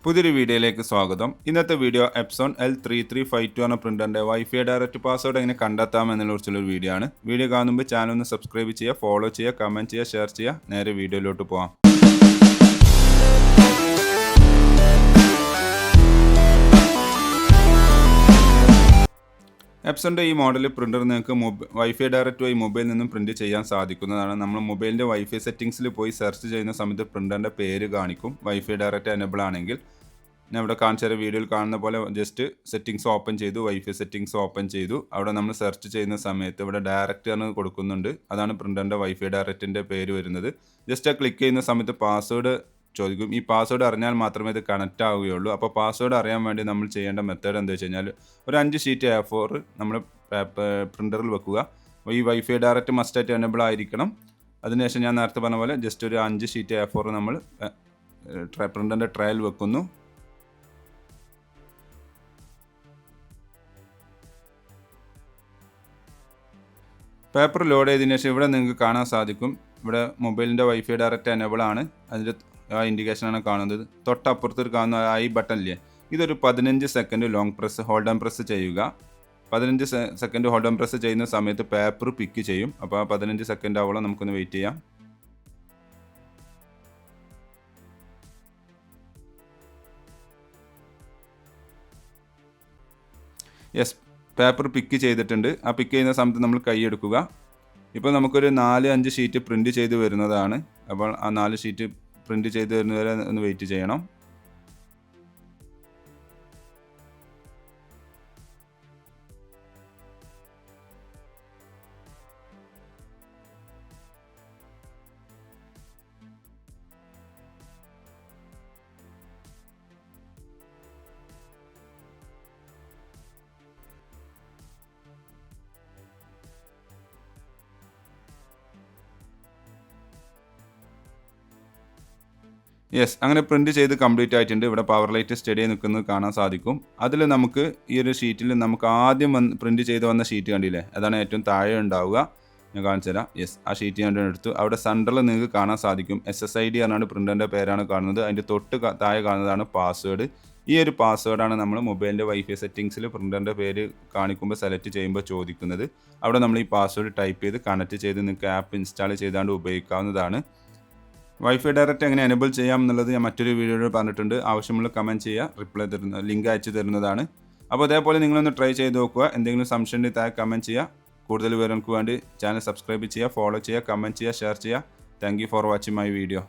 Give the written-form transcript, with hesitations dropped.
പുതിയൊരു വീഡിയോയിലേക്ക് സ്വാഗതം. ഇന്നത്തെ വീഡിയോ എപ്സോൺ L3352 എന്ന പ്രിൻ്ററിൻ്റെ വൈഫൈ ഡയറക്റ്റ് പാസ്വേഡ് എങ്ങനെ കണ്ടെത്താം എന്നതിനെക്കുറിച്ചുള്ളൊരു വീഡിയോ ആണ്. വീഡിയോ കാണുമ്പോൾ ചാനൽ ഒന്ന് സബ്സ്ക്രൈബ് ചെയ്യുക, ഫോളോ ചെയ്യുക, കമൻറ്റ് ചെയ്യുക, ഷെയർ ചെയ്യുക. നേരെ വീഡിയോയിലോട്ട് പോകാം. എപ്സോണിൻ്റെ ഈ മോഡൽ പ്രിൻ്റർ നിങ്ങൾക്ക് വൈഫൈ ഡയറക്റ്റ് വഴി മൊബൈലിൽ നിന്നും പ്രിൻറ്റ് ചെയ്യാൻ സാധിക്കുന്നതാണ്. നമ്മൾ മൊബൈലിൻ്റെ വൈഫൈ സെറ്റിംഗ്സിൽ പോയി സെർച്ച് ചെയ്യുന്ന സമയത്ത് പ്രിൻ്ററിൻ്റെ പേര് കാണിക്കും. വൈഫൈ ഡയറക്റ്റ് എനേബിൾ ആണെങ്കിൽ ഞാൻ ഇവിടെ കാണിച്ച വീഡിയോയിൽ കാണുന്ന പോലെ ജസ്റ്റ് സെറ്റിംഗ്സ് ഓപ്പൺ ചെയ്തു, വൈഫൈ സെറ്റിംഗ്സ് ഓപ്പൺ ചെയ്തു. അവിടെ നമ്മൾ സെർച്ച് ചെയ്യുന്ന സമയത്ത് ഇവിടെ ഡയറക്റ്റ് എന്ന് കൊടുക്കുന്നുണ്ട്. അതാണ് പ്രിൻ്ററിൻ്റെ വൈഫൈ ഡയറക്റ്റിൻ്റെ പേര് വരുന്നത്. ജസ്റ്റ് ക്ലിക്ക് ചെയ്യുന്ന സമയത്ത് പാസ്വേഡ് ചോദിക്കും. ഈ പാസ്വേഡ് അറിഞ്ഞാൽ മാത്രമേ ഇത് കണക്റ്റ് ആവുകയുള്ളൂ. അപ്പോൾ പാസ്വേഡ് അറിയാൻ വേണ്ടി നമ്മൾ ചെയ്യേണ്ട മെത്തേഡ് എന്താ വെച്ച് കഴിഞ്ഞാൽ ഒരു 5 ഷീറ്റ് A4 നമ്മൾ പ്രിൻ്ററിൽ വെക്കുക. ഈ വൈഫൈ ഡയറക്റ്റ് മസ്റ്റായിട്ട് എനേബിൾ ആയിരിക്കണം. അതിനുശേഷം ഞാൻ നേരത്തെ പറഞ്ഞ പോലെ ജസ്റ്റ് ഒരു 5 ഷീറ്റ് A4 നമ്മൾ പ്രിൻ്ററിൻ്റെ ട്രയൽ വെക്കുന്നു. പേപ്പർ ലോഡ് ചെയ്തതിനു ശേഷം ഇവിടെ നിങ്ങൾക്ക് കാണാൻ സാധിക്കും. ഇവിടെ മൊബൈലിൻ്റെ വൈഫൈ ഡയറക്റ്റ് എനേബിൾ ആണ്. അതിൻ്റെ ആ ഇൻഡിക്കേഷനാണ് കാണുന്നത്. തൊട്ടപ്പുറത്ത് കാണുന്ന ഐ ബട്ടൺ ഇല്ലേ, ഇതൊരു 15 second long press hold and press ചെയ്യുക. 15 സെക്കൻഡ് ഹോൾഡ് ആൻഡ് പ്രസ് ചെയ്യുന്ന സമയത്ത് പേപ്പർ പിക്ക് ചെയ്യും. അപ്പോൾ ആ 15 സെക്കൻഡ് ആവോളം നമുക്കൊന്ന് വെയിറ്റ് ചെയ്യാം. യെസ്, പേപ്പർ പിക്ക് ചെയ്തിട്ടുണ്ട്. ആ പിക്ക് ചെയ്യുന്ന സമയത്ത് നമ്മൾ കൈ എടുക്കുക. ഇപ്പോൾ നമുക്കൊരു 4-5 ഷീറ്റ് പ്രിൻറ്റ് ചെയ്ത് വരുന്നതാണ്. അപ്പോൾ ആ 4 ഷീറ്റ് പ്രിൻറ്റ് ചെയ്ത് വരുന്നവരെ ഒന്ന് വെയിറ്റ് ചെയ്യണം. യെസ്, അങ്ങനെ പ്രിൻറ്റ് ചെയ്ത് കംപ്ലീറ്റ് ആയിട്ടുണ്ട്. ഇവിടെ പവർ ലൈറ്റ് സ്റ്റഡി നിൽക്കുന്നത് കാണാൻ സാധിക്കും. അതിൽ നമുക്ക് ഈ ഒരു ഷീറ്റിൽ നമുക്ക് ആദ്യം പ്രിൻറ്റ് ചെയ്ത് വന്ന ഷീറ്റ് കണ്ടില്ലേ, അതാണ് ഏറ്റവും താഴെ ഉണ്ടാവുക. ഞാൻ കാണിച്ചു തരാം. യെസ്, ആ ഷീറ്റ് ഞാൻ എടുത്തു. അവിടെ സെൻറ്ററിൽ നിങ്ങൾക്ക് കാണാൻ സാധിക്കും SSID എന്നാണ് പ്രിൻ്ററിൻ്റെ പേരാണ് കാണുന്നത്. അതിൻ്റെ തൊട്ട് താഴെ കാണുന്നതാണ് പാസ്വേഡ്. ഈ ഒരു പാസ്വേഡാണ് നമ്മൾ മൊബൈലിൻ്റെ വൈഫൈ സെറ്റിംഗ്സിൽ പ്രിൻ്ററിൻ്റെ പേര് കാണിക്കുമ്പോൾ സെലക്ട് ചെയ്യുമ്പോൾ ചോദിക്കുന്നത്. അവിടെ നമ്മൾ ഈ പാസ്വേഡ് ടൈപ്പ് ചെയ്ത് കണക്ട് ചെയ്ത് നിങ്ങൾക്ക് ആപ്പ് ഇൻസ്റ്റാൾ ചെയ്താണ്ട് ഉപയോഗിക്കാവുന്നതാണ്. വൈഫൈ ഡയറക്റ്റ് എങ്ങനെ എനേബിൾ ചെയ്യാം എന്നുള്ളത് ഞാൻ മറ്റൊരു വീഡിയോയിൽ പറഞ്ഞിട്ടുണ്ട്. ആവശ്യമുള്ള കമൻറ്റ് ചെയ്യുക, ലിങ്ക് അയച്ചു തരുന്നതാണ്. അപ്പോൾ അതേപോലെ നിങ്ങളൊന്ന് ട്രൈ ചെയ്ത് നോക്കുക. എന്തെങ്കിലും സംശയം ഉണ്ടെങ്കിൽ താഴെ കമൻറ്റ് ചെയ്യുക. കൂടുതൽ വിവരങ്ങൾക്ക് വേണ്ടി ചാനൽ സബ്സ്ക്രൈബ് ചെയ്യുക, ഫോളോ ചെയ്യുക, കമൻറ്റ് ചെയ്യുക, ഷെയർ ചെയ്യുക. Thank you for watching my video.